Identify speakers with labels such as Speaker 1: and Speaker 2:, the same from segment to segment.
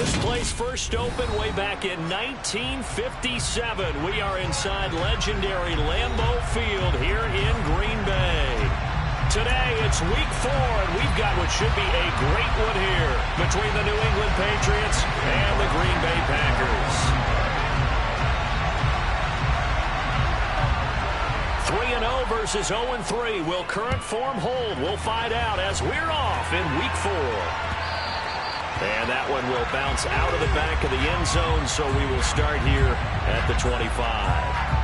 Speaker 1: This place first opened way back in 1957. We are inside legendary Lambeau Field here in Green Bay. Today, it's week 4, and we've got what should be a great one here between the New England Patriots and the Green Bay Packers. 3-0 versus 0-3. Will current form hold? We'll find out as we're off in week 4. And that one will bounce out of the back of the end zone, so we will start here at the 25.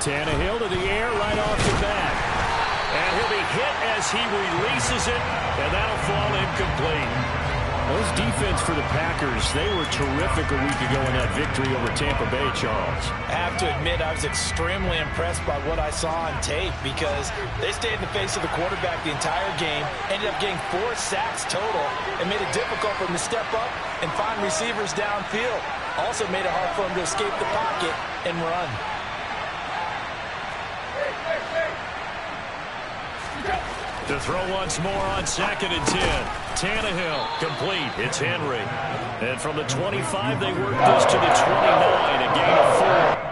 Speaker 1: Tannehill to the air right off the bat. And he'll be hit as he releases it, and that'll fall incomplete. Those defense for the Packers, they were terrific a week ago in that victory over Tampa Bay, Charles.
Speaker 2: I have to admit, I was extremely impressed by what I saw on tape because they stayed in the face of the quarterback the entire game, ended up getting 4 sacks total, and made it difficult for him to step up and find receivers downfield. Also made it hard for him to escape the pocket and run.
Speaker 1: To throw once more on 2nd and 10. Tannehill complete. It's Henry. And from the 25, they work this to the 29. A gain of 4.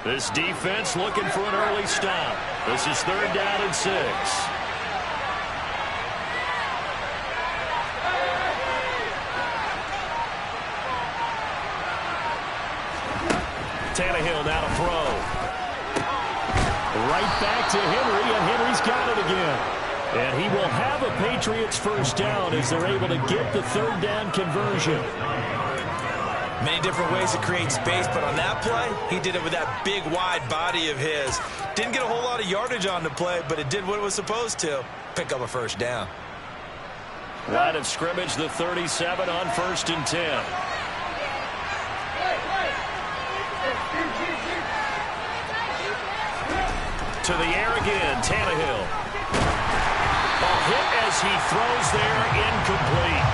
Speaker 1: This defense looking for an early stop. This is 3rd down and 6. Tannehill now to throw. Right back to Henry, and Henry's got it again. And he will have a Patriots first down as they're able to get the 3rd down conversion.
Speaker 2: Many different ways to create space, but on that play, he did it with that big, wide body of his. Didn't get a whole lot of yardage on the play, but it did what it was supposed to. Pick up a first down.
Speaker 1: Line of scrimmage, the 37 on 1st and 10. To the air again, Tannehill. He throws there, incomplete.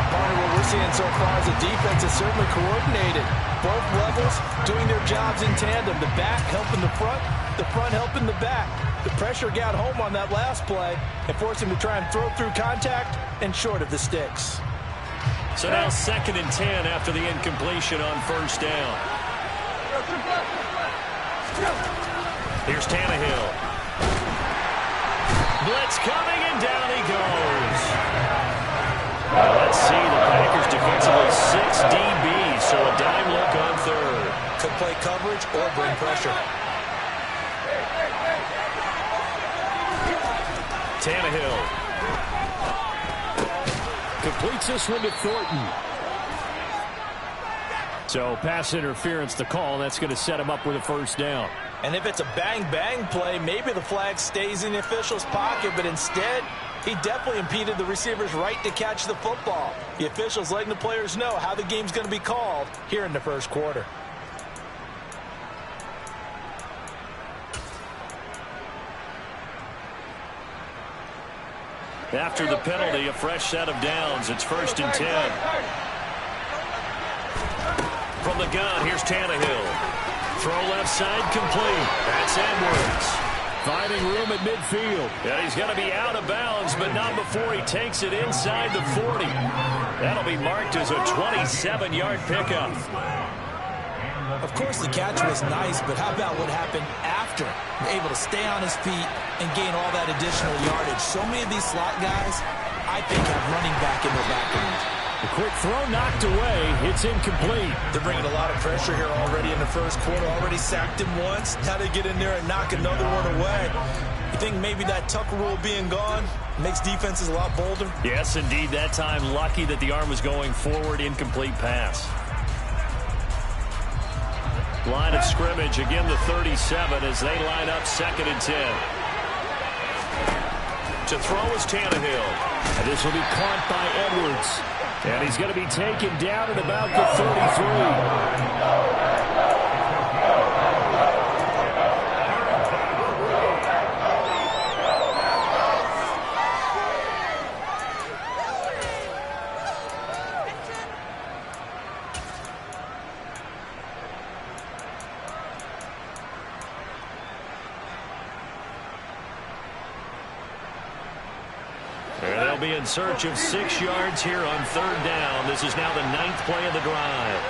Speaker 2: Partner, what we're seeing so far is the defense is certainly coordinated. Both levels doing their jobs in tandem. The back helping the front helping the back. The pressure got home on that last play and forced him to try and throw through contact and short of the sticks.
Speaker 1: So now 2nd and 10 after the incompletion on first down. Here's Tannehill. Blitz coming, and down he goes. Let's see, the Packers defensively 6 DBs, so a dime look on third.
Speaker 2: Could play coverage or bring pressure.
Speaker 1: Tannehill completes this one to Thornton. So pass interference the call. That's going to set him up with a first down.
Speaker 2: And if it's a bang-bang play, maybe the flag stays in the official's pocket, but instead, he definitely impeded the receiver's right to catch the football. The official's letting the players know how the game's going to be called here in the first quarter.
Speaker 1: After the penalty, a fresh set of downs. It's 1st and 10. From the gun, here's Tannehill. Throw left side complete. That's Edwards. Finding room at midfield. Yeah, he's going to be out of bounds, but not before he takes it inside the 40. That'll be marked as a 27-yard pickup.
Speaker 2: Of course, the catch was nice, but how about what happened after? Able to stay on his feet and gain all that additional yardage. So many of these slot guys, I think, have running back in their background.
Speaker 1: The quick throw knocked away. It's incomplete.
Speaker 2: They're bringing a lot of pressure here already in the first quarter. Already sacked him once. Now they get in there and knock another one away. You think maybe that Tucker rule being gone makes defenses a lot bolder?
Speaker 1: Yes, indeed. That time, lucky that the arm was going forward. Incomplete pass. Line of scrimmage, again the 37 as they line up 2nd and 10. To throw is Tannehill. And this will be caught by Edwards. And he's going to be taken down at about the 33. They'll be in search of 6 yards here on 3rd down. This is now the 9th play of the drive.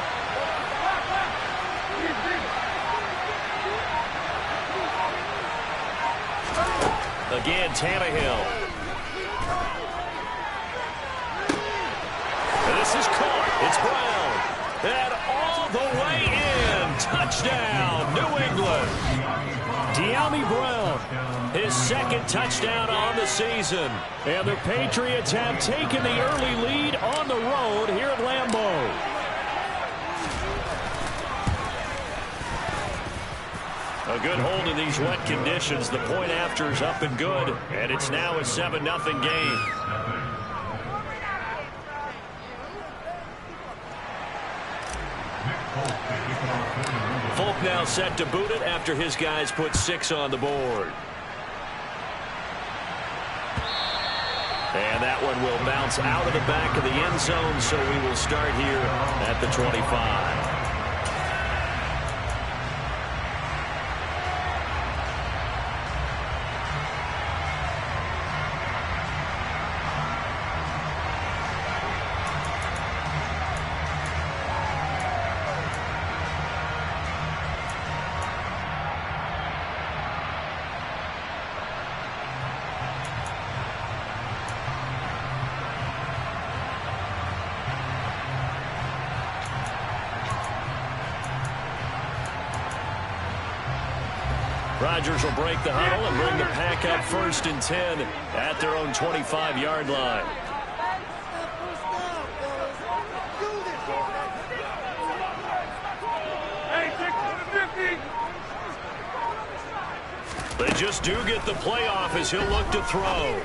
Speaker 1: Again, Tannehill. And this is caught. It's Brown. And all the way in. Touchdown, New England. De'Ami Brown, his 2nd touchdown on the season. And the Patriots have taken the early lead on the road here at Lambeau. A good hold in these wet conditions. The point after is up and good. And it's now a 7-0 game. Folk now set to boot it after his guys put 6 on the board. And that one will bounce out of the back of the end zone, so we will start here at the 25. Rodgers will break the huddle and bring the pack up 1st and 10 at their own 25-yard line. They just do get the playoff as he'll look to throw.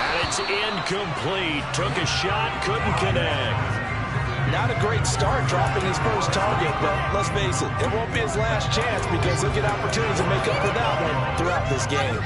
Speaker 1: And it's incomplete. Took a shot, couldn't connect.
Speaker 2: Not a great start dropping his first target, but let's face it, it won't be his last chance because he'll get opportunities to make up for that one throughout this game.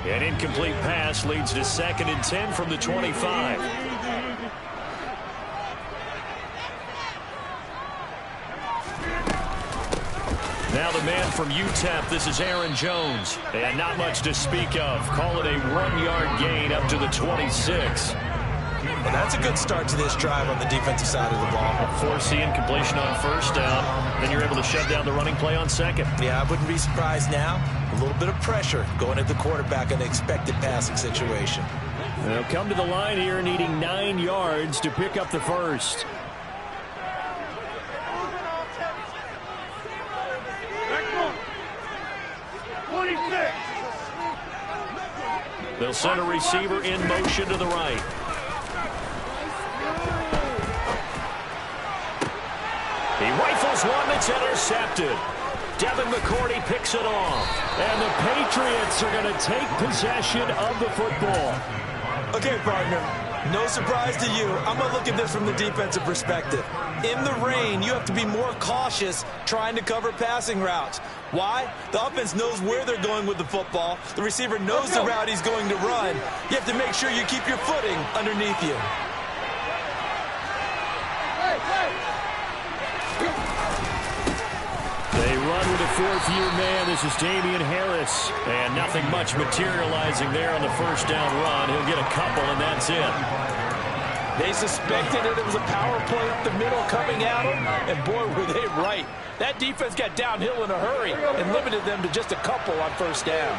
Speaker 1: An incomplete pass leads to 2nd and 10 from the 25. Now the man from UTEP, this is Aaron Jones. And not much to speak of. Call it a 1-yard gain up to the 26.
Speaker 2: Well, that's a good start to this drive on the defensive side of the ball.
Speaker 1: Forcing incompletion on 1st down. Then you're able to shut down the running play on 2nd.
Speaker 2: Yeah, I wouldn't be surprised now. A little bit of pressure going at the quarterback in an expected passing situation.
Speaker 1: They'll come to the line here needing 9 yards to pick up the first. They'll send a receiver in motion to the right. He rifles one that's intercepted. Devin McCourty picks it off. And the Patriots are going to take possession of the football.
Speaker 2: Okay, partner. No surprise to you. I'm going to look at this from the defensive perspective. In the rain, you have to be more cautious trying to cover passing routes. Why? The offense knows where they're going with the football. The receiver knows the route he's going to run. You have to make sure you keep your footing underneath you.
Speaker 1: They run with a 4th-year man. This is Damian Harris. And nothing much materializing there on the 1st down run. He'll get a couple, and that's it.
Speaker 2: They suspected that it was a power play up the middle coming at them, and boy, were they right. That defense got downhill in a hurry and limited them to just a couple on 1st down.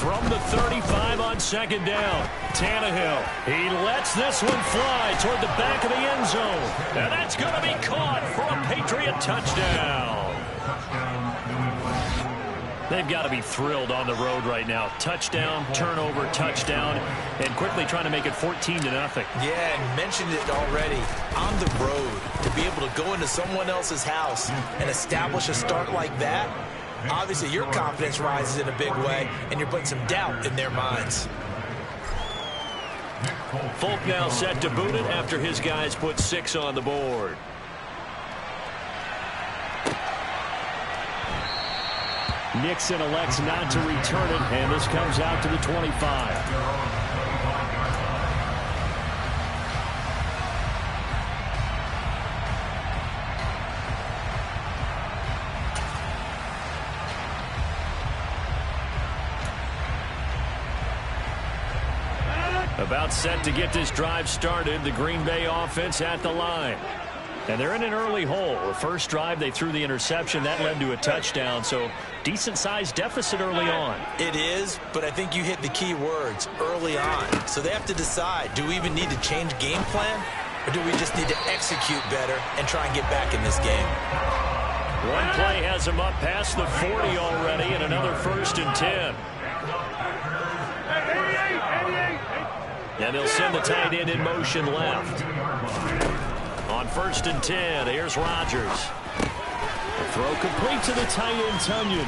Speaker 1: From the 35 on 2nd down, Tannehill. He lets this one fly toward the back of the end zone. And that's going to be caught for a Patriot touchdown. They've got to be thrilled on the road right now. Touchdown, turnover, touchdown, and quickly trying to make it 14-0.
Speaker 2: Yeah, and mentioned it already. On the road, to be able to go into someone else's house and establish a start like that, obviously your confidence rises in a big way, and you're putting some doubt in their minds.
Speaker 1: Folk now set to boot it after his guys put 6 on the board. Nixon elects not to return it, and this comes out to the 25. About set to get this drive started. The Green Bay offense at the line. And they're in an early hole. The first drive, they threw the interception. That led to a touchdown. So decent-sized deficit early on.
Speaker 2: It is, but I think you hit the key words, early on. So they have to decide, do we even need to change game plan? Or do we just need to execute better and try and get back in this game?
Speaker 1: One play has them up past the 40 already, and another 1st and 10. And they'll send the tight end in motion left. On 1st and 10, here's Rodgers. The throw complete to the tight end, Tunyon.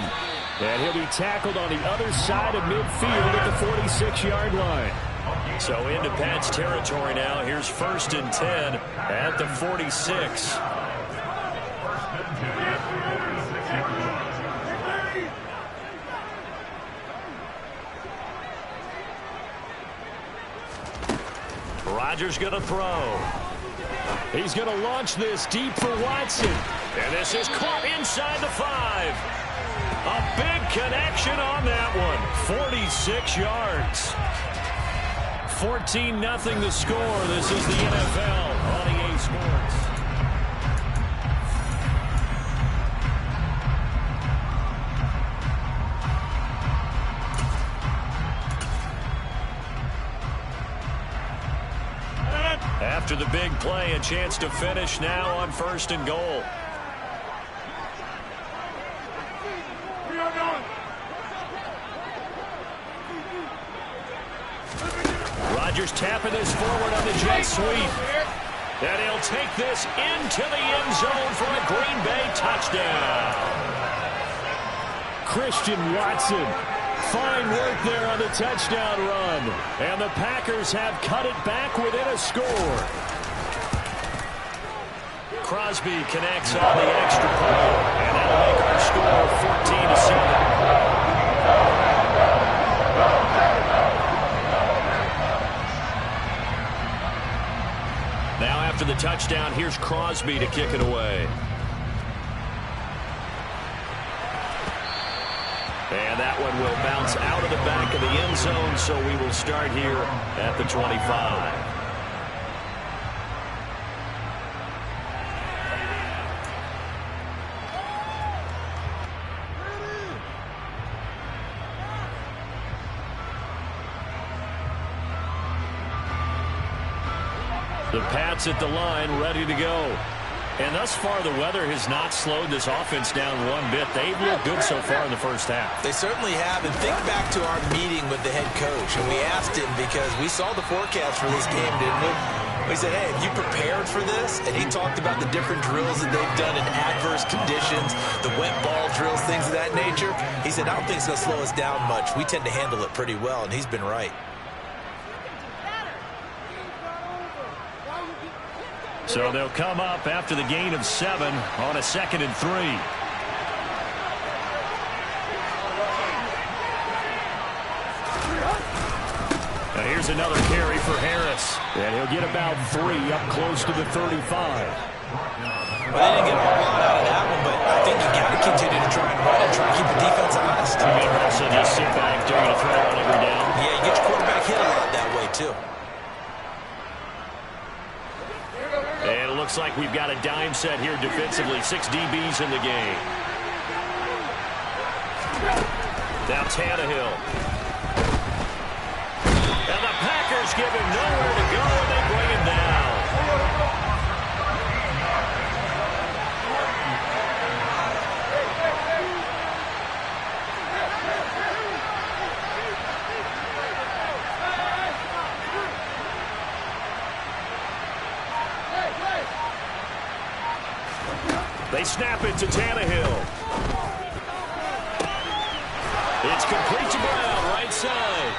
Speaker 1: And he'll be tackled on the other side of midfield at the 46-yard line. So into Pat's territory now. Here's 1st and 10 at the 46. Rodgers going to throw. He's going to launch this deep for Watson. And this is caught inside the 5. A big connection on that one. 46 yards. 14-0 the score. This is the NFL on EA Sports. After the big play, a chance to finish now on 1st and goal. Rodgers tapping this forward on the jet sweep. And he'll take this into the end zone for a Green Bay touchdown. Christian Watson. Fine work there on the touchdown run. And the Packers have cut it back within a score. Crosby connects on the extra point. And that'll make our score 14-7. Now after the touchdown, here's Crosby to kick it away. And that one will bounce out of the back of the end zone, so we will start here at the 25. The Pats at the line, ready to go. And thus far, the weather has not slowed this offense down one bit. They've looked good so far in the first half.
Speaker 2: They certainly have. And think back to our meeting with the head coach. And we asked him, because we saw the forecast for this game, didn't we? We said, hey, have you prepared for this? And he talked about the different drills that they've done in adverse conditions, the wet ball drills, things of that nature. He said, I don't think it's going to slow us down much. We tend to handle it pretty well, and he's been right.
Speaker 1: So they'll come up after the gain of 7 on a 2nd and 3. Now here's another carry for Harris. And he'll get about 3 up close to the 35.
Speaker 2: Well, they didn't get a whole lot out of that one, but I think you got to continue to try and run and try to keep the defense honest.
Speaker 1: You mean also just sit back during a throw on every down?
Speaker 2: Yeah, you get your quarterback hit a lot that way, too.
Speaker 1: And it looks like we've got a dime set here defensively. 6 DBs in the game. Now Tannehill. And the Packers give him nowhere to go, and they bring him down. They snap it to Tannehill. It's complete to Brown, right side.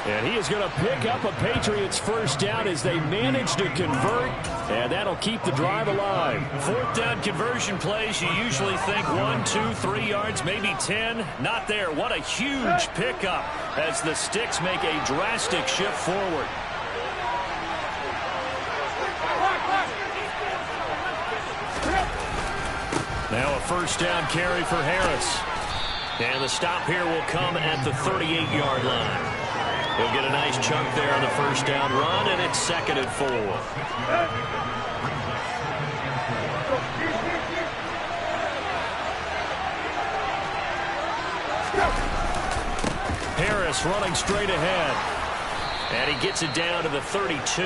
Speaker 1: And he is going to pick up a Patriots first down as they manage to convert, and that'll keep the drive alive. 4th down conversion plays, you usually think 1, 2, 3 yards, maybe 10. Not there. What a huge pickup as the Sticks make a drastic shift forward. Now a first down carry for Harris. And the stop here will come at the 38-yard line. He'll get a nice chunk there on the first down run, and it's 2nd and 4. Harris running straight ahead. And he gets it down to the 32.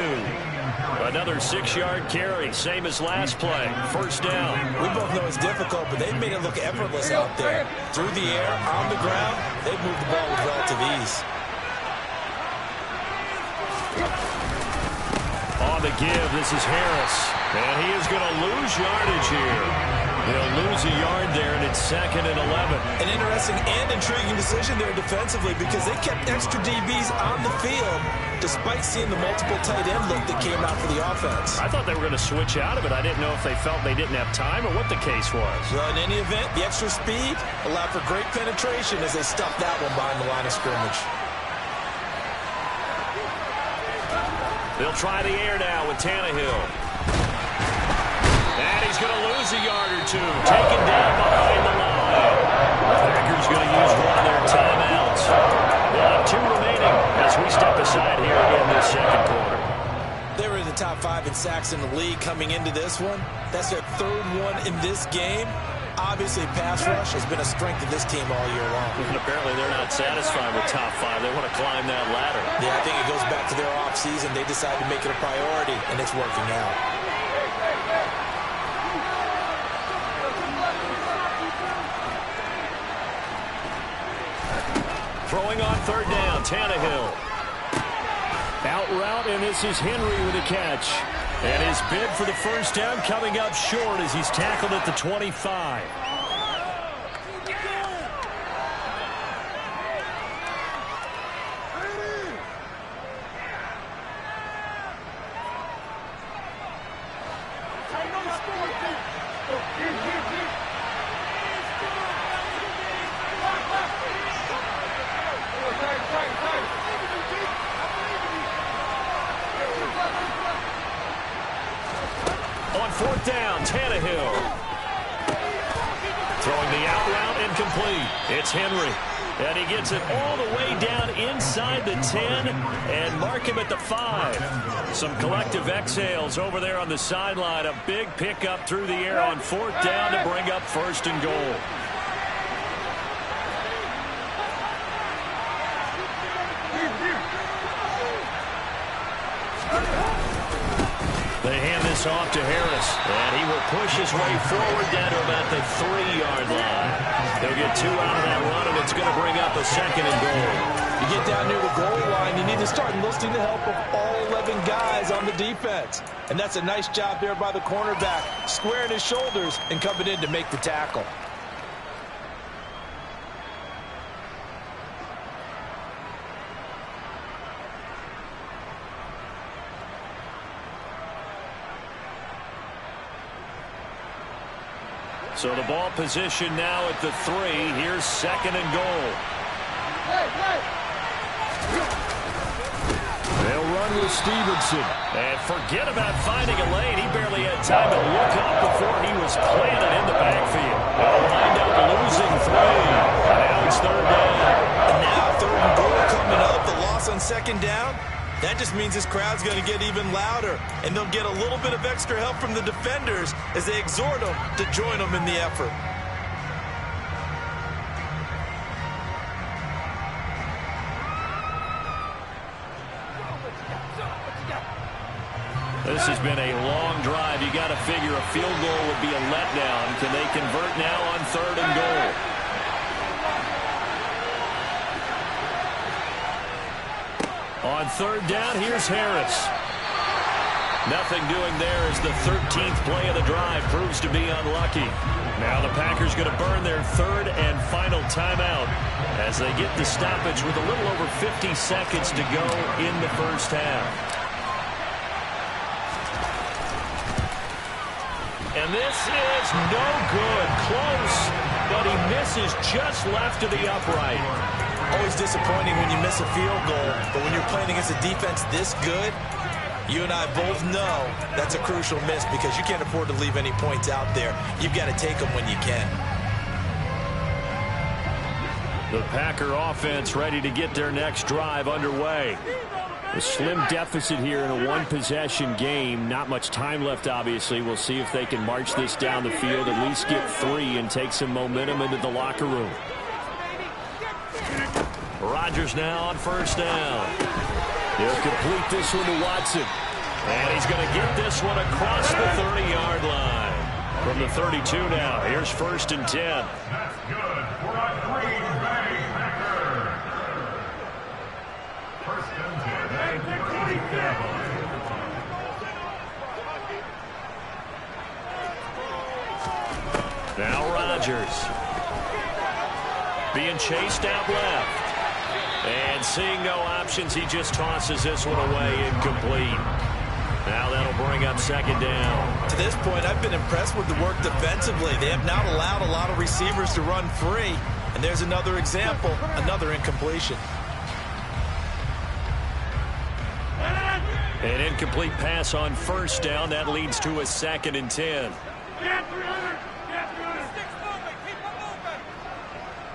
Speaker 1: Another 6-yard carry, same as last play. First down.
Speaker 2: We both know it's difficult, but they've made it look effortless out there. Through the air, on the ground, they've moved the ball with relative ease.
Speaker 1: On the give, this is Harris. And he is going to lose yardage here. He'll lose a yard there, and it's 2nd and 11.
Speaker 2: An interesting and intriguing decision there defensively, because they kept extra DBs on the field despite seeing the multiple tight end look that came out for the offense.
Speaker 1: I thought they were going to switch out of it. I didn't know if they felt they didn't have time or what the case was.
Speaker 2: Well, in any event, the extra speed allowed for great penetration as they stuffed that one behind the line of scrimmage.
Speaker 1: They'll try the air now with Tannehill. And he's going to lose a yard or 2. Taken down behind the line. Packers going to use one of their timeouts. They'll have 2 remaining as we step aside here in this 2nd quarter.
Speaker 2: They were in the top 5 in sacks in the league coming into this one. That's their 3rd one in this game. Obviously, pass rush has been a strength of this team all year long.
Speaker 1: And apparently they're not satisfied with top 5. They want to climb that ladder.
Speaker 2: Yeah, I think it goes back to their offseason. They decided to make it a priority, and it's working out.
Speaker 1: Throwing on 3rd down, Tannehill. Out route, and this is Henry with a catch. And his bid for the first down coming up short as he's tackled at the 25. fourth down, Tannehill. Throwing the out route incomplete. It's Henry. And he gets it all the way down inside the 10 and mark him at the 5. Some collective exhales over there on the sideline. A big pickup through the air on fourth down to bring up first and goal. They hand this off to Harris, and he will push his way forward down to about the 3-yard line. They'll get 2 out of that run, and it's going to bring up a second and goal.
Speaker 2: You get down near the goal line, you need to start enlisting the help of all 11 guys on the defense. And that's a nice job there by the cornerback, squaring his shoulders and coming in to make the tackle.
Speaker 1: So the ball position now at the 3. Here's second and goal. They'll run with Stevenson. And forget about finding a lane. He barely had time to look up before he was planted in the backfield. They'll wind up losing 3. Now it's third down.
Speaker 2: And now third and goal coming up. The loss on second down. That just means this crowd's going to get even louder, and they'll get a little bit of extra help from the defenders as they exhort them to join them in the effort.
Speaker 1: This has been a long drive. You got to figure a field goal would be a letdown. Can they convert now on third and goal? On third down, here's Harris. Nothing doing there as the 13th play of the drive proves to be unlucky. Now the Packers going to burn their third and final timeout as they get the stoppage with a little over 50 seconds to go in the first half. And this is no good. Close, but he misses just left of the upright.
Speaker 2: Always disappointing when you miss a field goal, but when you're playing against a defense this good, you and I both know that's a crucial miss because you can't afford to leave any points out there. You've got to take them when you can.
Speaker 1: The Packer offense ready to get their next drive underway. A slim deficit here in a one-possession game. Not much time left, obviously. We'll see if they can march this down the field, at least get 3 and take some momentum into the locker room. Rodgers now on first down. He'll complete this one to Watson. And he's going to get this one across the 30-yard line. From the 32 now, here's first and 10.
Speaker 3: That's good for a Green Bay Packer. First and 10.
Speaker 1: Now Rodgers. Being chased out left. And seeing no options, he just tosses this one away incomplete. Now that'll bring up second down.
Speaker 2: To this point, I've been impressed with the work defensively. They have not allowed a lot of receivers to run free. And there's another example, another incompletion.
Speaker 1: An incomplete pass on first down. That leads to a second and 10.
Speaker 3: Get 300. Get 300. Sticks moving. Keep them moving.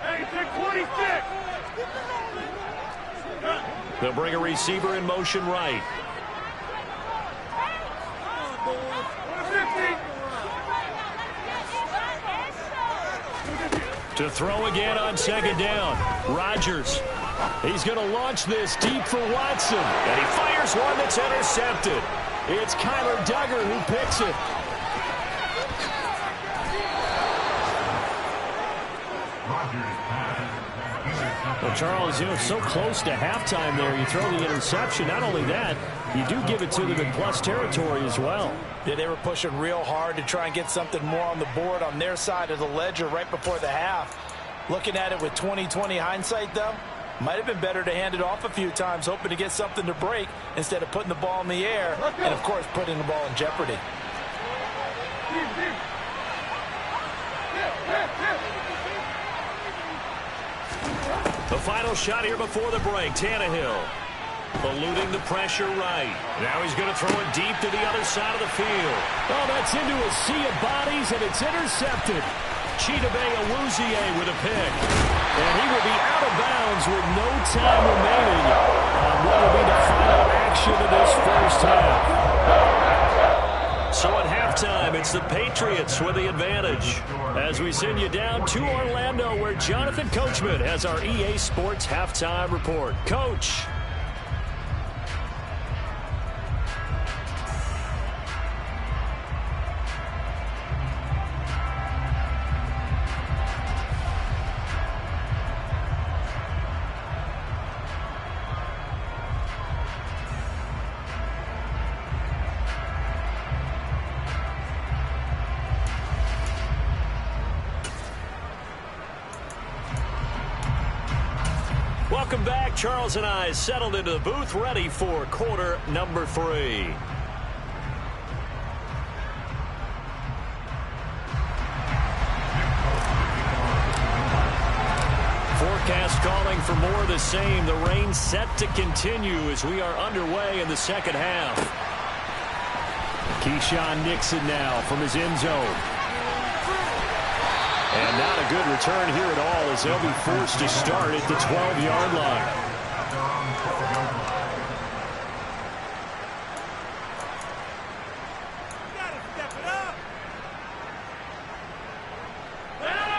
Speaker 3: Hey, take 26.
Speaker 1: They'll bring a receiver in motion right. To throw again on second down. Rodgers. He's going to launch this deep for Watson. And he fires one that's intercepted. It's Kyler Duggar who picks it. Well, Charles, you know, so close to halftime there. You throw the interception. Not only that, you do give it to them in plus territory as well.
Speaker 2: Yeah, they were pushing real hard to try and get something more on the board on their side of the ledger right before the half. Looking at it with 20/20 hindsight, though, might have been better to hand it off a few times, hoping to get something to break instead of putting the ball in the air and, of course, putting the ball in jeopardy.
Speaker 1: The final shot here before the break. Tannehill. Eluding the pressure right. Now he's going to throw it deep to the other side of the field.
Speaker 4: Oh, that's into a sea of bodies, and it's intercepted.
Speaker 1: Chidobe Awuzie with a pick. And he will be out of bounds with no time remaining on what will be the final action of this first half. So at halftime, it's the Patriots with the advantage. As we send you down to Orlando, where Jonathan Coachman has our EA Sports halftime report. Coach. Welcome back. Charles and I settled into the booth, ready for quarter number 3. Forecast calling for more of the same. The rain set to continue as we are underway in the second half.
Speaker 4: Keyshawn Nixon now from his end zone.
Speaker 1: And not a good return here at all as they'll be forced to start at the 12-yard line.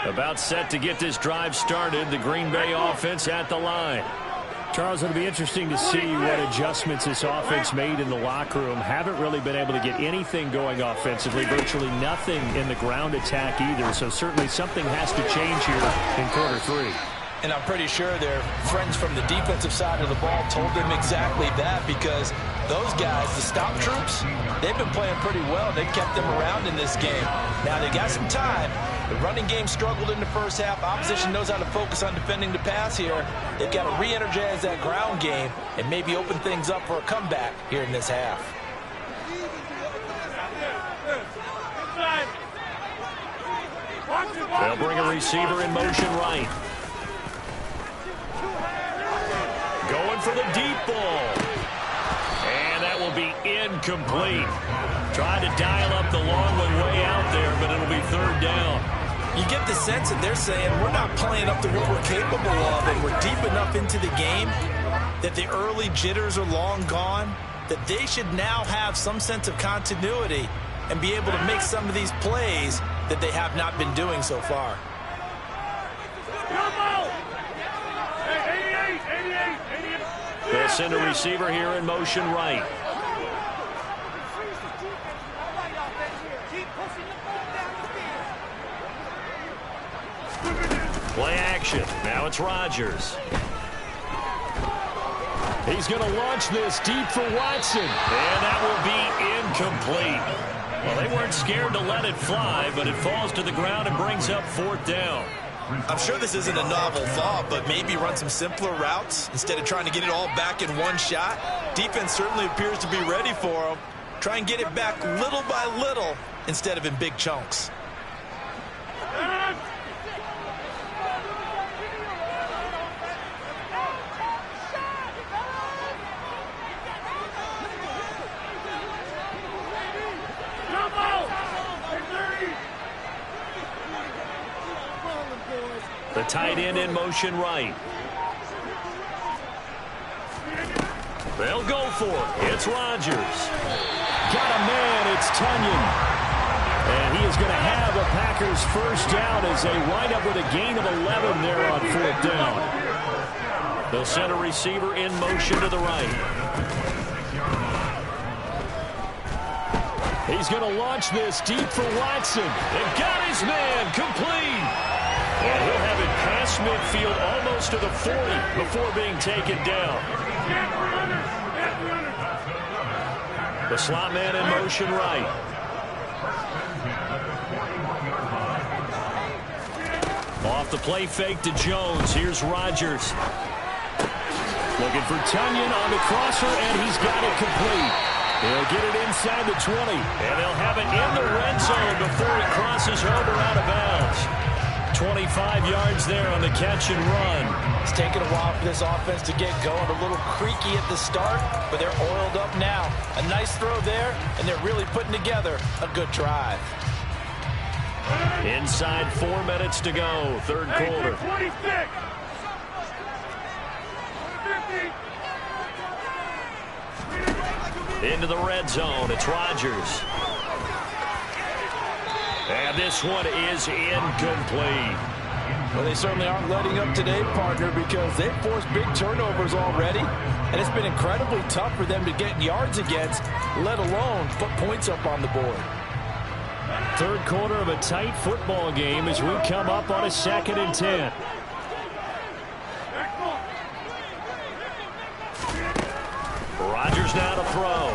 Speaker 1: About set to get this drive started. The Green Bay offense at the line.
Speaker 4: Charles, it'll be interesting to see what adjustments this offense made in the locker room. Haven't really been able to get anything going offensively, virtually nothing in the ground attack either. So certainly something has to change here in quarter 3.
Speaker 2: And I'm pretty sure their friends from the defensive side of the ball told them exactly that, because those guys, the stop troops, they've been playing pretty well. They've kept them around in this game. Now they got some time. The running game struggled in the first half. Opposition knows how to focus on defending the pass here. They've got to re-energize that ground game and maybe open things up for a comeback here in this half.
Speaker 1: They'll bring a receiver in motion right. Going for the deep ball. And that will be incomplete. Tried to dial up the long one way out there, but it'll be third down.
Speaker 2: You get the sense that they're saying we're not playing up to what we're capable of, and we're deep enough into the game that the early jitters are long gone, that they should now have some sense of continuity and be able to make some of these plays that they have not been doing so far.
Speaker 1: They'll send a receiver here in motion right. Play action. Now it's Rodgers.
Speaker 4: He's going to launch this deep for Watson.
Speaker 1: And that will be incomplete. Well, they weren't scared to let it fly, but it falls to the ground and brings up fourth down.
Speaker 2: I'm sure this isn't a novel thought, but maybe run some simpler routes instead of trying to get it all back in one shot. Defense certainly appears to be ready for them. Try and get it back little by little instead of in big chunks.
Speaker 1: The tight end in motion right. They'll go for it. It's Rodgers.
Speaker 4: Got a man. It's Tunyon. And he is going to have a Packers first down as they wind up with a gain of 11 there on fourth down.
Speaker 1: They'll send a receiver in motion to the right.
Speaker 4: He's going to launch this deep for Watson.
Speaker 1: And got his man complete. And he'll have it past midfield almost to the 40 before being taken down. The slot man in motion right. Off the play fake to Jones. Here's Rodgers.
Speaker 4: Looking for Tunyon on the crosser, and he's got it complete. They'll get it inside the 20.
Speaker 1: And they'll have it in the red zone before he crosses over out of bounds. 25 yards there on the catch and run.
Speaker 2: It's taken a while for this offense to get going. A little creaky at the start, but they're oiled up now. A nice throw there, and they're really putting together a good drive.
Speaker 1: Inside 4 minutes to go, third quarter.
Speaker 3: 26.
Speaker 1: Into the red zone, it's Rodgers. And this one is incomplete.
Speaker 2: Well, they certainly aren't letting up today, partner, because they've forced big turnovers already, and it's been incredibly tough for them to get yards against, let alone put points up on the board.
Speaker 4: Third quarter of a tight football game as we come up on a 2nd and 10.
Speaker 1: Rodgers now to throw.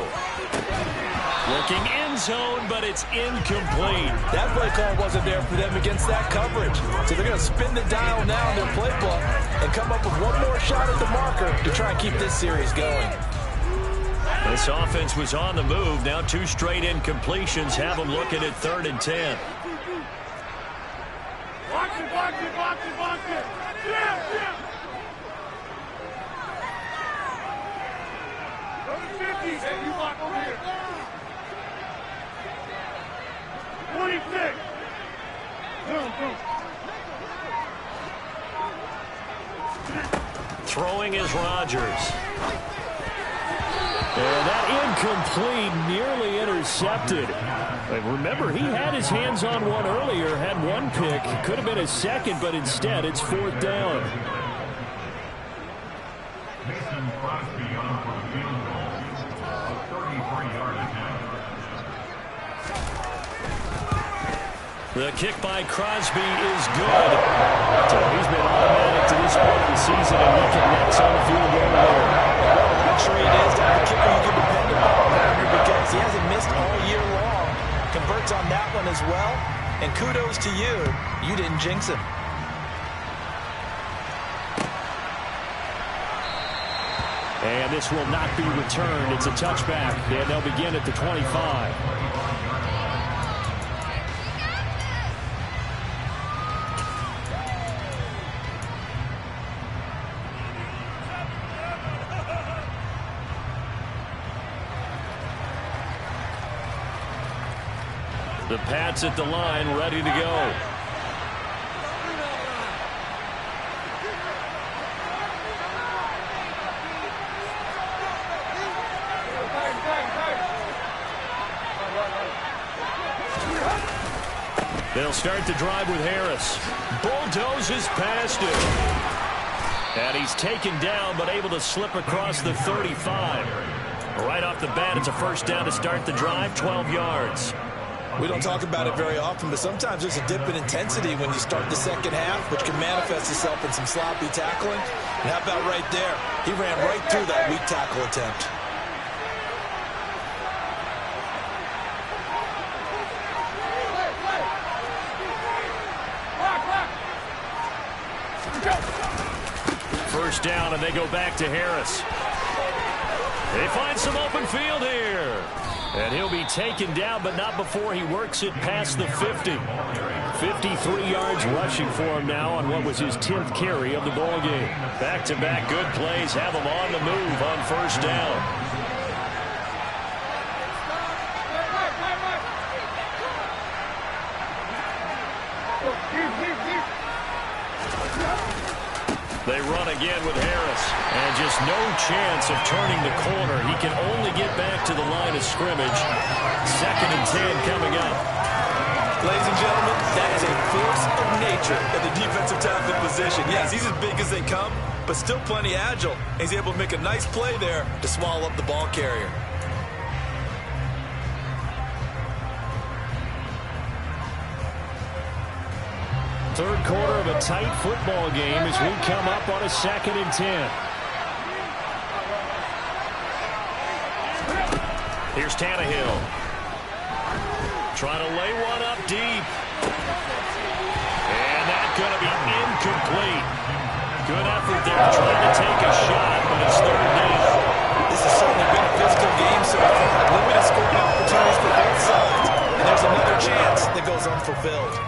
Speaker 1: Looking end zone, but it's incomplete.
Speaker 2: That play call wasn't there for them against that coverage. So they're going to spin the dial now in their playbook and come up with one more shot at the marker to try and keep this series going.
Speaker 1: This offense was on the move. Now 2 straight incompletions have them looking at 3rd and 10.
Speaker 3: Box it, box it, box it, box it. Yeah. 50. Hey, you block over here. 26. Boom.
Speaker 1: Throwing is Rodgers.
Speaker 4: And that incomplete, nearly intercepted. Remember, he had his hands on one earlier, had one pick. Could have been a second, but instead it's 4th down.
Speaker 1: The kick by Crosby is good.
Speaker 4: So he's been automatic to this point of the season, and look at nets on the field goal there.
Speaker 2: I'm sure it is to have a kicker you can depend upon, because he hasn't missed all year long. Converts on that one as well, and kudos to you. You didn't jinx him.
Speaker 4: And this will not be returned. It's a touchback, and they'll begin at the 25.
Speaker 1: The Pats at the line, ready to go. They'll start the drive with Harris. Bulldozes past him. And he's taken down, but able to slip across the 35. Right off the bat, it's a first down to start the drive, 12 yards.
Speaker 2: We don't talk about it very often, but sometimes there's a dip in intensity when you start the second half, which can manifest itself in some sloppy tackling. And how about right there? He ran right through that weak tackle attempt.
Speaker 1: First down, and they go back to Harris. They find some open field here. And he'll be taken down, but not before he works it past the 50. 53 yards rushing for him now on what was his 10th carry of the ball game. Back-to-back good plays have him on the move on first down. They run again with Harris. And just no chance of turning the corner. He can only get back to the line of scrimmage. 2nd and 10 coming up.
Speaker 2: Ladies and gentlemen, that is a force of nature at the defensive tackle position. Yes, he's as big as they come, but still plenty agile. He's able to make a nice play there to swallow up the ball carrier.
Speaker 4: Third quarter of a tight football game as we come up on a 2nd and 10.
Speaker 1: Here's Tannehill. Trying to lay one up deep. And that's going to be incomplete. Good effort there trying to take a shot, but it's 3rd down.
Speaker 2: This has certainly been a physical game so far. Limited scoring opportunities for both sides. And there's another chance that goes unfulfilled.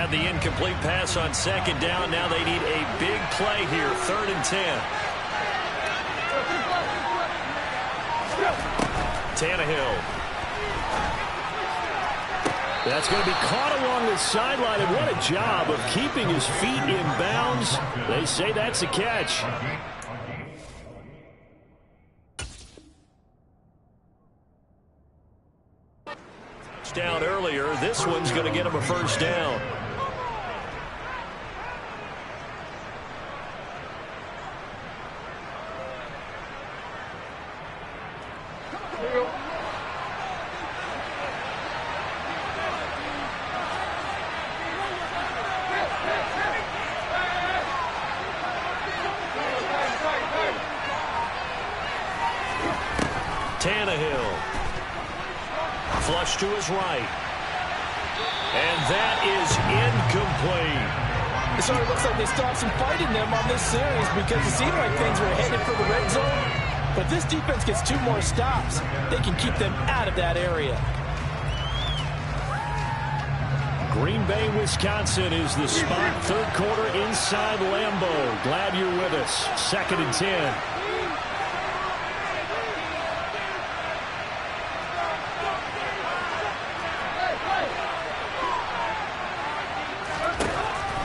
Speaker 1: had the incomplete pass on second down. Now they need a big play here, 3rd and 10. Tannehill.
Speaker 4: That's going to be caught along the sideline, and what a job of keeping his feet in bounds. They say that's a catch.
Speaker 1: Down earlier, this one's going to get him a first down. Tannehill. Flush to his right. And that is incomplete.
Speaker 2: It sort of looks like they stopped some fight in them on this series because it seemed like things were headed for the red zone. But if this defense gets 2 more stops, they can keep them out of that area.
Speaker 4: Green Bay, Wisconsin is the spot. 3rd quarter inside Lambeau. Glad you're with us. 2nd and 10.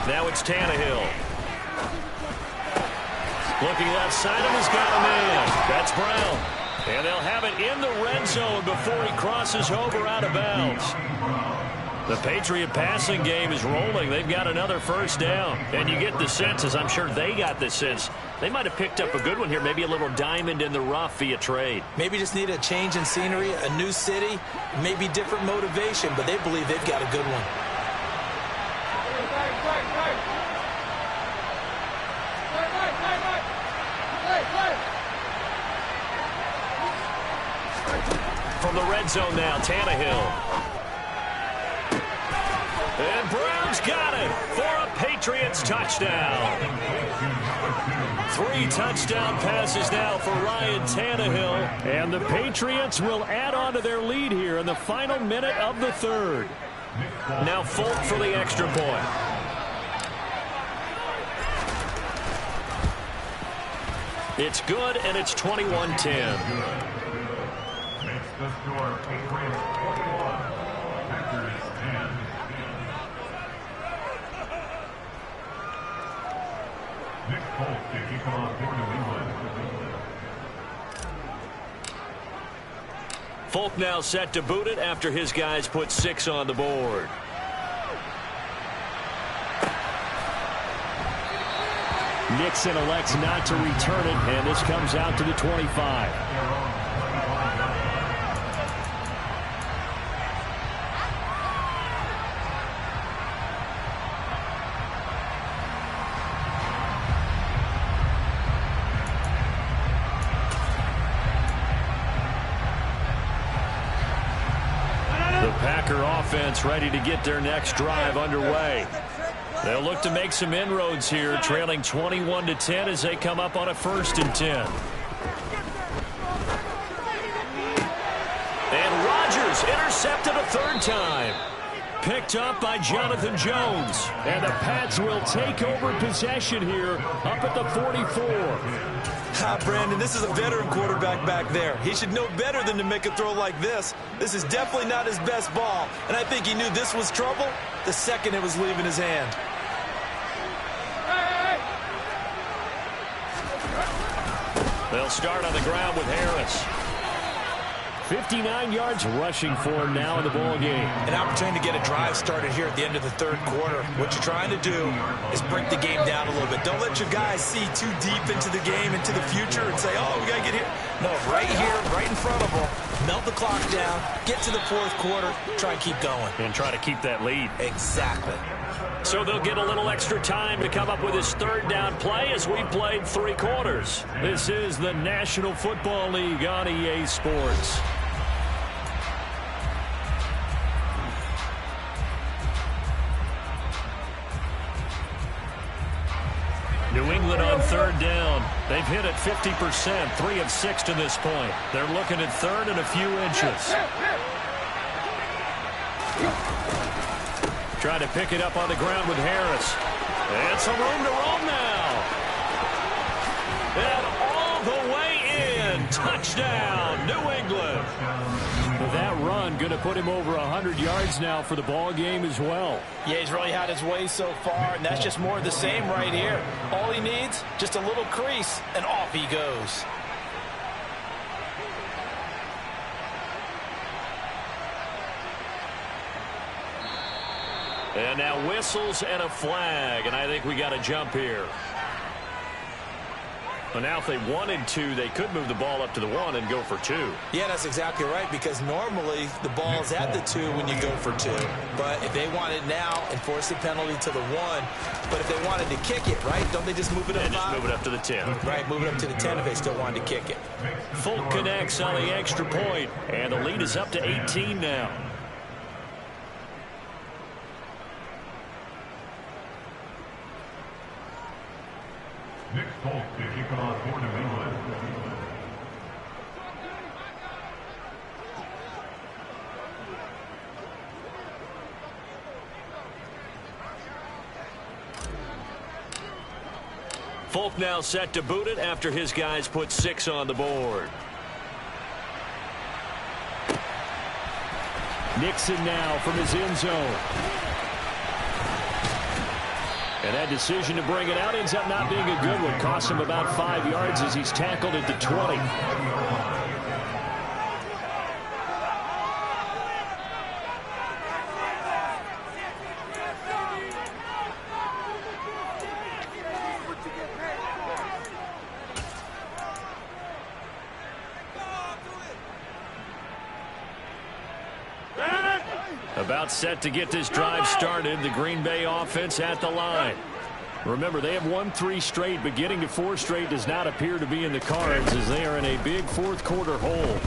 Speaker 1: Now it's Tannehill. Looking left side of him, he's got a man. That's Brown. And they'll have it in the red zone before he crosses over out of bounds. The Patriot passing game is rolling. They've got another first down. And you get the sense, as I'm sure they got the sense, they might have picked up a good one here, maybe a little diamond in the rough via trade.
Speaker 2: Maybe just need a change in scenery, a new city, maybe different motivation, but they believe they've got a good one.
Speaker 1: From the red zone now, Tannehill. And Brown's got it for a Patriots touchdown. 3 touchdown passes now for Ryan Tannehill.
Speaker 4: And the Patriots will add on to their lead here in the final minute of the 3rd.
Speaker 1: Now Folk for the extra point. It's good, and it's 21-10.
Speaker 3: The score, Patriots 41, Packers 10. Nick Folk taking on New England.
Speaker 1: Folk now set to boot it after his guys put 6 on the board.
Speaker 4: Nixon elects not to return it, and this comes out to the 25. Packer offense ready to get their next drive underway. They'll look to make some inroads here, trailing 21-10 as they come up on a 1st and 10. And Rodgers intercepted a 3rd time. Picked up by Jonathan Jones. And the Pats will take over possession here up at the 44.
Speaker 2: Brandon, this is a veteran quarterback back there. He should know better than to make a throw like this. This is definitely not his best ball, and I think he knew this was trouble the second it was leaving his hand.
Speaker 1: They'll start on the ground with Harris.
Speaker 4: 59 yards rushing for him now in the ball game.
Speaker 2: An opportunity to get a drive started here at the end of the 3rd quarter. What you're trying to do is break the game down a little bit. Don't let your guys see too deep into the game, into the future, and say, oh, we got to get here. No, right here, right in front of them. Melt the clock down, get to the 4th quarter, try and keep going.
Speaker 1: And try to keep that lead.
Speaker 2: Exactly.
Speaker 1: So they'll get a little extra time to come up with his 3rd down play as we've played 3 quarters.
Speaker 4: This is the National Football League on EA Sports. New England on 3rd down. They've hit it 50%, 3 of 6 to this point. They're looking at 3rd and a few inches. Trying to pick it up on the ground with Harris. And some room to roam now. And all the way in. Touchdown, New England. That run going to put him over 100 yards now for the ball game as well.
Speaker 2: Yeah, he's really had his way so far, and that's just more of the same right here. All he needs, just a little crease, and off he goes.
Speaker 1: And now whistles and a flag, and I think we got a jump here. Well, now if they wanted to, they could move the ball up to the 1 and go for 2.
Speaker 2: Yeah, that's exactly right, because normally the ball's at the 2 when you go for 2. But if they want it now, enforce the penalty to the 1. But if they wanted to kick it, right, don't they just move it up?
Speaker 1: And just move it up to the 10.
Speaker 2: Right, move it up to the 10 if they still wanted to kick it.
Speaker 1: Folk connects on the extra point, and the lead is up to 18 now.
Speaker 3: Nick Folk to kick off for New England.
Speaker 1: Folk now set to boot it after his guys put 6 on the board.
Speaker 4: Nixon now from his end zone. And that decision to bring it out ends up not being a good one. Costs him about 5 yards as he's tackled at the 20. About set to get this drive started. The Green Bay offense at the line. Remember, they have won 3 straight, but getting to 4 straight does not appear to be in the cards as they are in a big fourth quarter hole.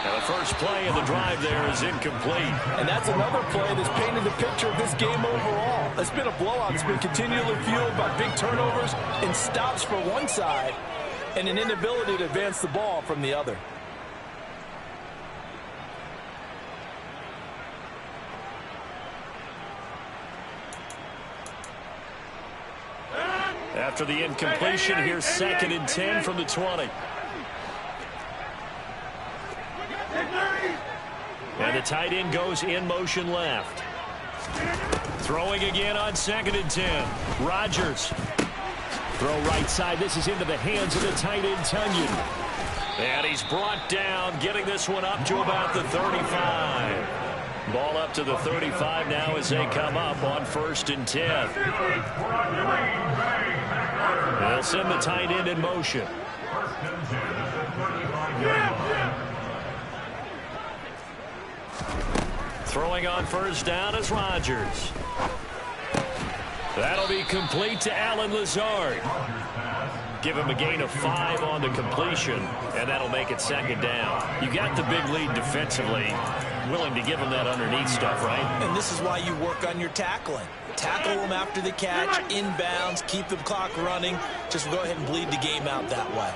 Speaker 1: And the first play of the drive there is incomplete.
Speaker 2: And that's another play that's painted the picture of this game overall. It's been a blowout. It's been continually fueled by big turnovers and stops for one side and an inability to advance the ball from the other.
Speaker 1: After the incompletion, here's 2nd and 10 from the 20. And the tight end goes in motion left. Throwing again on 2nd and 10. Rodgers. Throw right side. This is into the hands of the tight end, Tunyon. And he's brought down, getting this one up to about the 35. Ball up to the 35 now as they come up on 1st and 10. They'll send the tight end in motion. Throwing on 1st down is Rodgers. That'll be complete to Allen Lazard. Give him a gain of 5 on the completion, and that'll make it 2nd down. You got the big lead defensively, willing to give him that underneath stuff, right?
Speaker 2: And this is why you work on your tackling. Tackle them after the catch, inbounds, keep the clock running. Just go ahead and bleed the game out that way.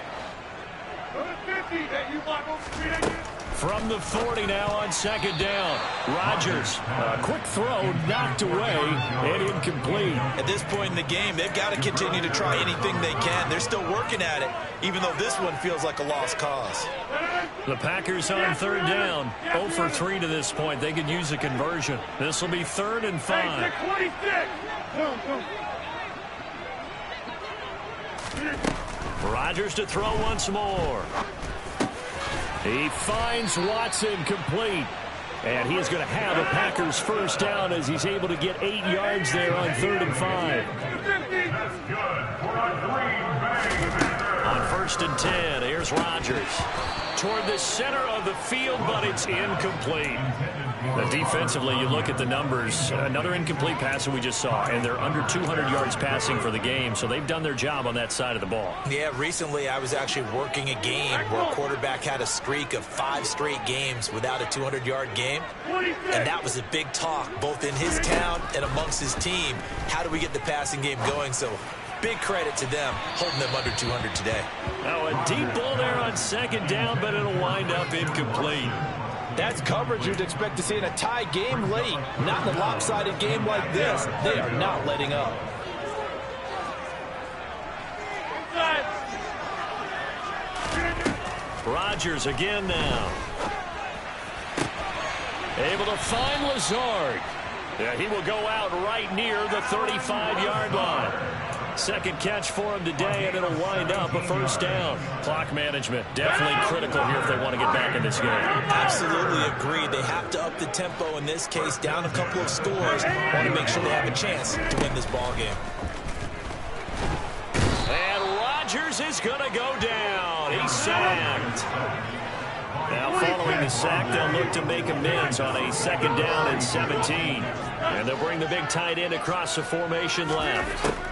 Speaker 1: From the 40 now on 2nd down. Rodgers, a quick throw, knocked away, and incomplete.
Speaker 2: At this point in the game, they've got to continue to try anything they can. They're still working at it, even though this one feels like a lost cause.
Speaker 1: The Packers on 3rd down. 0 for 3 to this point. They could use a conversion. This will be 3rd and 5. Rodgers to throw once more. He finds Watson complete. And he is going to have a Packers 1st down as he's able to get 8 yards there on 3rd and 5. On 1st and 10, here's Rodgers. Toward the center of the field, but it's incomplete. Defensively, you look at the numbers. Another incomplete pass that we just saw, and they're under 200 yards passing for the game, so they've done their job on that side of the ball.
Speaker 2: Yeah, recently I was actually working a game where a quarterback had a streak of 5 straight games without a 200-yard game, and that was a big talk, both in his town and amongst his team. How do we get the passing game going? So big credit to them, holding them under 200 today.
Speaker 1: Oh, a deep ball there on 2nd down, but it'll wind up incomplete.
Speaker 2: That's coverage you'd expect to see in a tie game late. Not in a lopsided game like this. They are not letting up.
Speaker 1: Rodgers again now. Able to find Lazard. Yeah, he will go out right near the 35-yard line. Second catch for him today, and it'll wind up a first down. Clock management definitely critical here if they want to get back in this game.
Speaker 2: Absolutely agreed. They have to up the tempo in this case, down a couple of scores. Want to make sure they have a chance to win this ball game.
Speaker 1: And Rodgers is going to go down. He's sacked. Now following the sack, they'll look to make amends on a second down and 17. And they'll bring the big tight end across the formation left.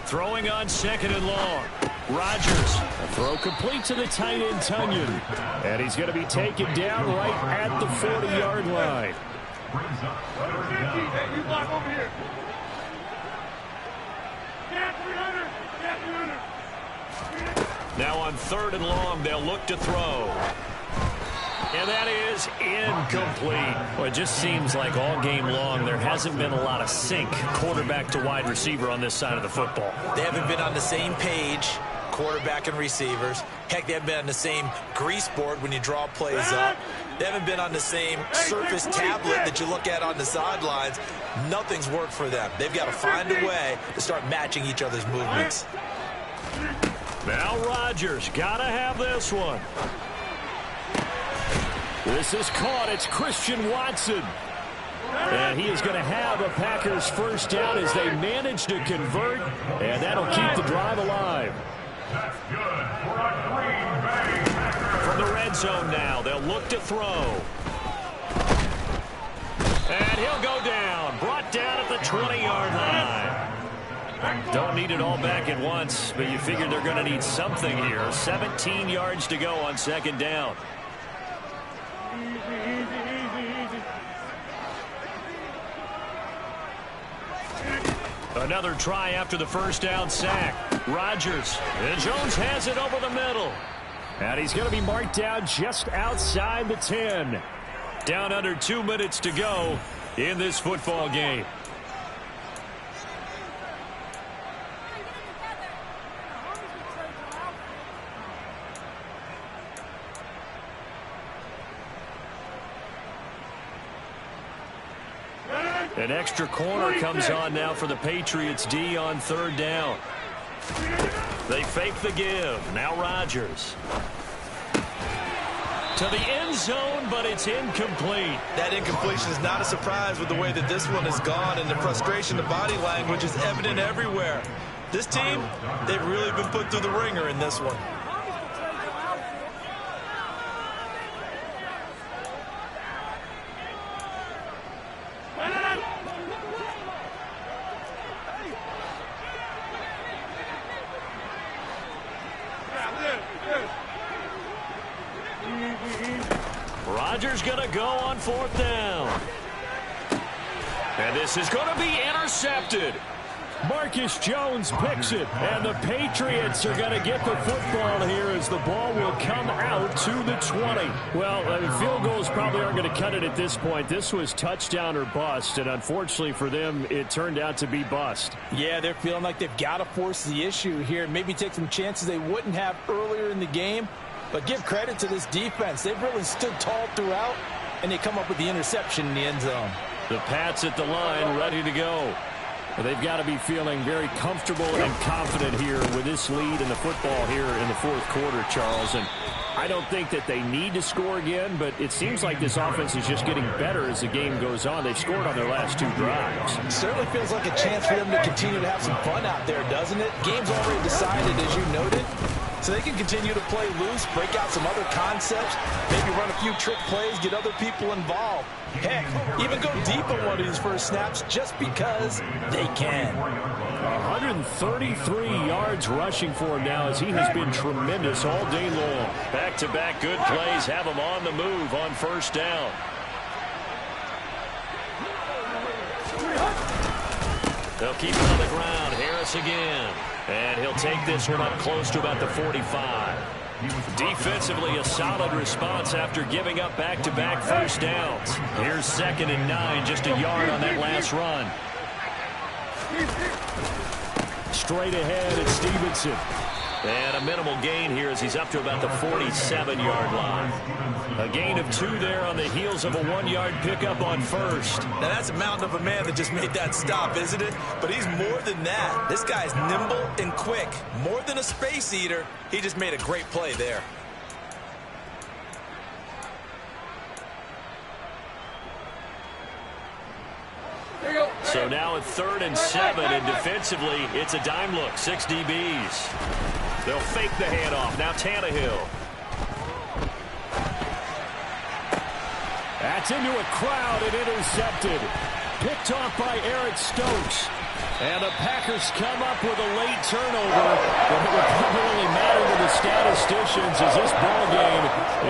Speaker 1: Throwing on second and long. Rodgers.
Speaker 4: A throw complete to the tight end, Tunyon. And he's going to be taken down right at the 40-yard line.
Speaker 3: Hey, you block over here. Get 300. Get 300.
Speaker 1: Now on third and long, they'll look to throw. And that is incomplete.
Speaker 4: Well, it just seems like all game long there hasn't been a lot of sync quarterback to wide receiver on this side of the football.
Speaker 2: They haven't been on the same page, quarterback and receivers. Heck, they haven't been on the same grease board when you draw plays up. They haven't been on the same surface tablet that you look at on the sidelines. Nothing's worked for them. They've got to find a way to start matching each other's movements.
Speaker 1: Now Rodgers got to have this one.
Speaker 4: This is caught. It's Christian Watson. And he is going to have a Packers first down as they manage to convert. And that'll keep the drive alive.
Speaker 3: That's good for a Green Bay Packers.
Speaker 1: From the red zone now, they'll look to throw. And he'll go down. Brought down at the 20-yard line. Don't need it all back at once, but you figure they're going to need something here. 17 yards to go on second down. Another try after the first down sack. Rodgers. And Jones has it over the middle.
Speaker 4: And he's going to be marked down just outside the 10.
Speaker 1: Down under 2 minutes to go in this football game. An extra corner comes on now for the Patriots D on third down. They fake the give. Now Rodgers. To the end zone, but it's incomplete.
Speaker 2: That incompletion is not a surprise with the way that this one has gone, and the frustration, the body language is evident everywhere. This team, they've really been put through the ringer in this one.
Speaker 1: Rodgers going to go on fourth down. And this is going to be intercepted.
Speaker 4: Marcus Jones picks it, and the Patriots are going to get the football here as the ball will come out to the 20. Well, field goals probably aren't going to cut it at this point. This was touchdown or bust, and unfortunately for them, it turned out to be bust.
Speaker 2: Yeah, they're feeling like they've got to force the issue here, maybe take some chances they wouldn't have earlier in the game. But give credit to this defense. They've really stood tall throughout, and they come up with the interception in the end zone.
Speaker 1: The Pats at the line, ready to go.
Speaker 4: Well, they've got to be feeling very comfortable and confident here with this lead in the football here in the fourth quarter, Charles. And I don't think that they need to score again, but it seems like this offense is just getting better as the game goes on. They've scored on their last two drives.
Speaker 2: It certainly feels like a chance for them to continue to have some fun out there, doesn't it? Game's already decided, as you noted. So they can continue to play loose, break out some other concepts, maybe run a few trick plays, get other people involved. Heck, even go deep on one of these first snaps just because they can.
Speaker 4: 133 yards rushing for him now as he has been tremendous all day long.
Speaker 1: Back-to-back good plays have him on the move on first down. They'll keep it on the ground. Harris again. And he'll take this one up close to about the 45. Defensively, a solid response after giving up back-to-back first downs. Here's 2nd and 9, just a yard on that last run.
Speaker 4: Straight ahead, it's Stevenson.
Speaker 1: And a minimal gain here as he's up to about the 47-yard line. A gain of 2 there on the heels of a 1-yard pickup on first.
Speaker 2: Now that's a mountain of a man that just made that stop, isn't it? But he's more than that. This guy's nimble and quick. More than a space eater, he just made a great play there.
Speaker 1: So now at 3rd and 7, and defensively, it's a dime look, 6 DBs. They'll fake the handoff. Now Tannehill.
Speaker 4: That's into a crowd and intercepted. Picked off by Eric Stokes. And the Packers come up with a late turnover, but it would probably really matter to the statisticians as this ball game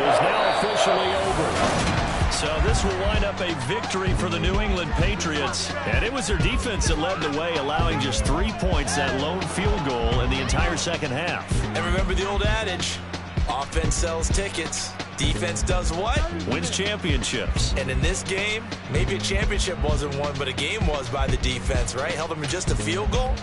Speaker 4: is now officially over.
Speaker 1: So this will wind up a victory for the New England Patriots. And it was their defense that led the way, allowing just 3 points, that lone field goal in the entire second half.
Speaker 2: And remember the old adage, offense sells tickets. Defense does what?
Speaker 1: Wins championships.
Speaker 2: And in this game, maybe a championship wasn't won, but a game was by the defense, right? Held them to just a field goal.